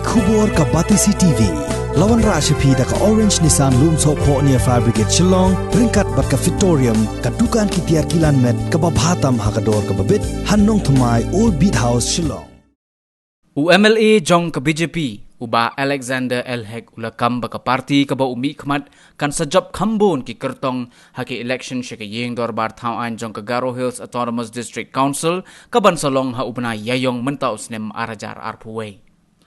Khubor ka Batisi TV. Lawan Rashapi da ka Orange Nissan Loom So Po near Fire Brigade Shillong, Ringkat bat ka Victorium, ka Dukan ki Tiar Kilan Met, ka Babhatam Hakador ka Babit, Hannong Thumai Old Beat House Shillong. UMLA jong ka BJP, uba Alexander Elhek ulakam baka parti ka ba umi khmat kan sajab khambon ki kertong haki election she ka yeng dorbar thau an jong ka Garo Hills Autonomous District Council ka ban salong ha ubna yayong mentau snem arajar arpuway.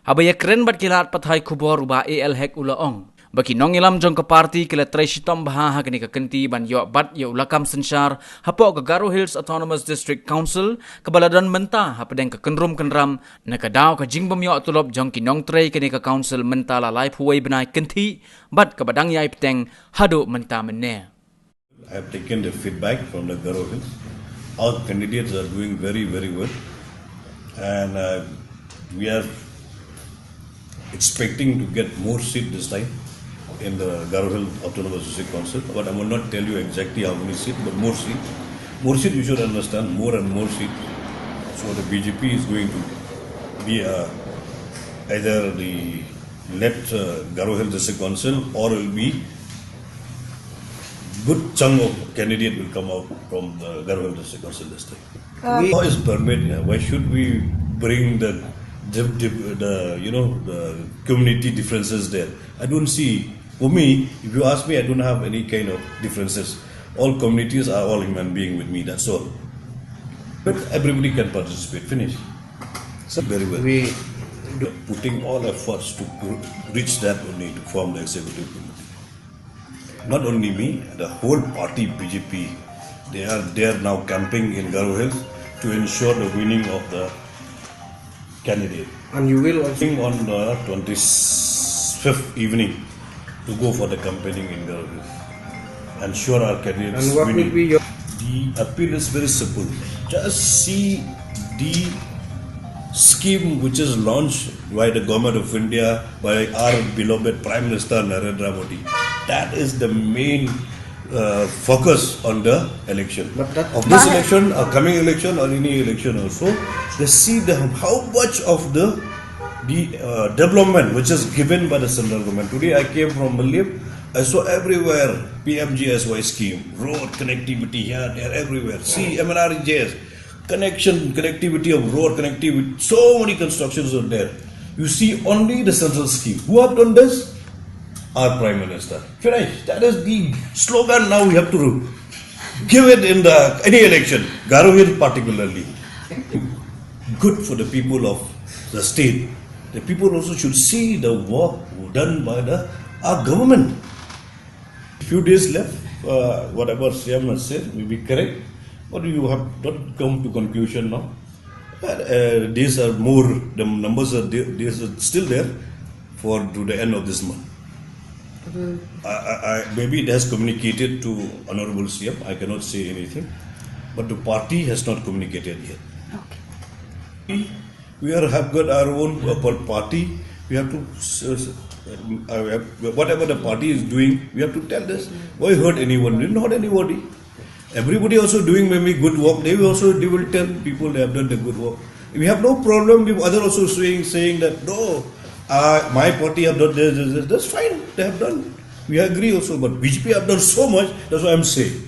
Habaya keren bat kilat pathai khubor uba Elhek ulaong. Baki nongilam jong ka parti kila traishitom baha ha kini ka kenti ban yo bat yo ulakam sensar hapo ka Garo Hills Autonomous District Council ka baladan menta ha pedeng ka kenrum kenram na ka daw ka jingbam yo atulop jong kinong tray kini ka council menta la life huway benai kenti bat ka badang yai peteng hado menta menne. I have taken the feedback from the Garo Hills. Our candidates are doing very, very well, and we are expecting to get more seats this time in the Garo Hills Autonomous District Council, but I will not tell you exactly how many seats, but more seats. More seats, you should understand, more and more seats. So the BJP is going to be either the left Garo Hills District Council, or will be good chunk of candidate will come out from the Garo Hills District Council this time. Law is permit. Why should we bring the community differences there? I don't see. For me, if you ask me, I don't have any kind of differences. All communities are all human beings with me, that's all. But everybody can participate. Finish. So very well. We are putting all efforts to reach that only, to form the executive committee. Not only me, the whole party BJP, they are there now camping in Garo Hills to ensure the winning of the candidate. And you will also on the 25th evening to go for the campaigning in Garo Hills. Ensure our candidates. And what winning. will be your... The appeal is very simple. Just see the scheme which is launched by the government of India, by our beloved Prime Minister Narendra Modi. That is the main focus on the election. Of this election, or coming election, or any election also, they see how much of the development which is given by the central government. Today I came from Malib, I saw everywhere PMGSY scheme, road connectivity here, there, everywhere. See MNREJS, connectivity of road connectivity, so many constructions are there. You see only the central scheme. Who have done this? Our Prime Minister. Finish. That is the slogan now we have to give it in any election, Garo Hills particularly. Good for the people of the state. The people also should see the work done by our government. Few days left, whatever Shyam has said will be correct, but you have not come to conclusion now. Days are more, the numbers are days are still there to the end of this month. Maybe it has communicated to Honorable CM. I cannot say anything, but the party has not communicated yet. Okay. We have got our own party. We have to whatever the party is doing, we have to tell this. Why hurt anyone? We didn't hurt anybody. Everybody also doing maybe good work. They will tell people they have done the good work. We have no problem with others also saying that no, my party have done this. That's fine. They have done. We agree also. But BJP have done so much. That's what I'm saying.